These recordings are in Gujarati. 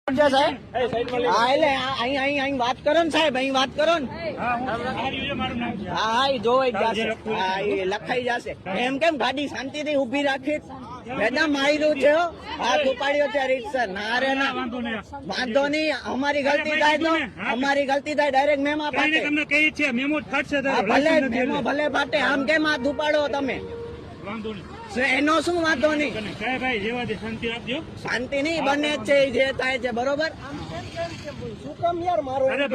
સાહેબ હા એટલે અહીં વાત કરો ને સાહેબ અહીં વાત કરો ને હા જોવાઈ જશે હા એ લખાઈ જશે એમ કેમ ગાડી શાંતિથી ઉભી રાખી મેડમ માર્યું છે હાથ ઉપાડ્યો છે રીતસર ના રે ના વાંધો નહીં અમારી ગલતી થાય તો અમારી ગલતી થાય ડાયરેક્ટ મેમો ફાટે ભલે મેમો ભલે ફાટે આમ કેમ હાથ ઉપાડો તમે એનો શું વાંધો નહીં શાંતિ નહીં બને જ છે જે થાય છે બરોબર શું કામ યાર મારો અરે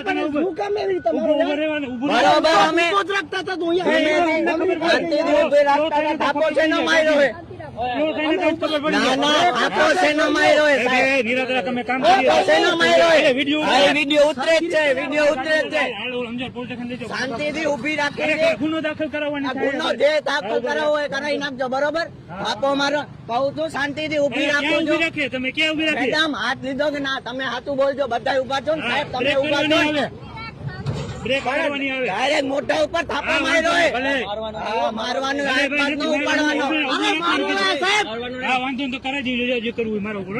પણ શું કામ એવી રીતે બરોબર અમે રાખતા હતા તું રાખતા થાપો છે નો માર્યો હે ના ના થાપો છે નો માર્યો હે વિડીયો ઉતરે જ છે વિડીયો ઉતરે જ છે શાંતિથી ઉભી રાખી ગુનો દાખલ કરાવવાની ગુનો જે દાખલ કરાવવો હોય કરાવી નાખજો બરોબર થાપો મારો કહું છું શાંતિથી ઉભી રાખો છો તમે ક્યાં ઉભી રાખી મેડમ હાથ લીધો કે ના તમે હાથું બોલજો બધા ઉભા છો ને સાહેબ તમે ઉભા છો ડાયરેક્ટ મોઢા ઉપર થાપો માર્યો મારવાનું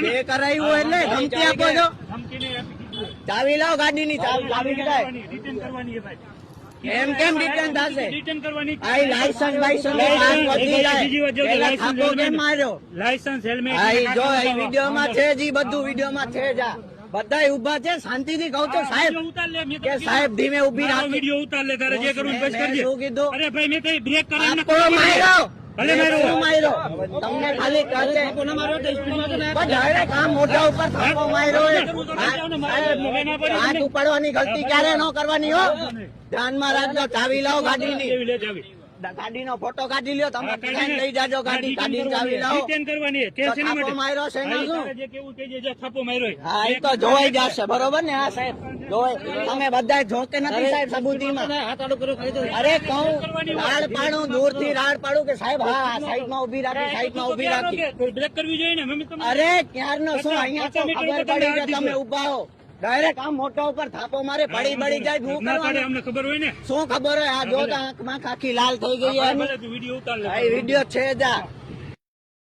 જે કરાયું એટલે ધમકી આપો છો ચાવી લાવો ગાડી ની ચાવી એમ કેમ રિટર્ન થશે લાયસન્સ લાયસન્સ વિડીયો માં છે જ બધું વિડીયો માં છે જ બધા ઉભા છે શાંતિથી કહું તો સાહેબ કે સાહેબ ધીમે ઉભી રાખી વિડીયો ઉતાર લે તારે જે કરવું બસ કરજે શું કીધું અરે ભાઈ મેં કઈ બ્રેક કરાવને માર્યો ભલે માર્યો તમને ખાલી કહે ડાયરેક્ટ આમ મોઢા ઉપર થાપો માર્યો હાથ ઉપાડવાની ગલતી ક્યારે ન કરવાની હો ધ્યાનમાં રાખજો ચાવી લાવો ગાડીની ગાડીનો ફોટો કાઢી લ્યો તમે લઈ જાજો ગાડી ચાવી લાવો માર્યો છે હા એ તો જોવાઈ જશે બરોબર ને હા સાહેબ જોવાય તમે બધા જોકે નથી સાહેબ સબૂતીમાં અરે કહું રાડ પાડું દૂર થી રાડ પાડું કે સાહેબ હા સાઈડ માં ઉભી રાખી સાઈડ માં ઉભી રાખી બ્રેક કરવી જોઈએ ને અરે ક્યારનો શું અહીંયા તો ખબર પડી કે તમે ઉભા હો ડાયરેક્ટ આમ મોટા ઉપર થાપો મારે પડી બળી જાય શું કરવાનું અમને ખબર હોય ને શું ખબર હોય આ જો આંખમાં આખી લાલ થઈ ગઈ વિડીયો છે જા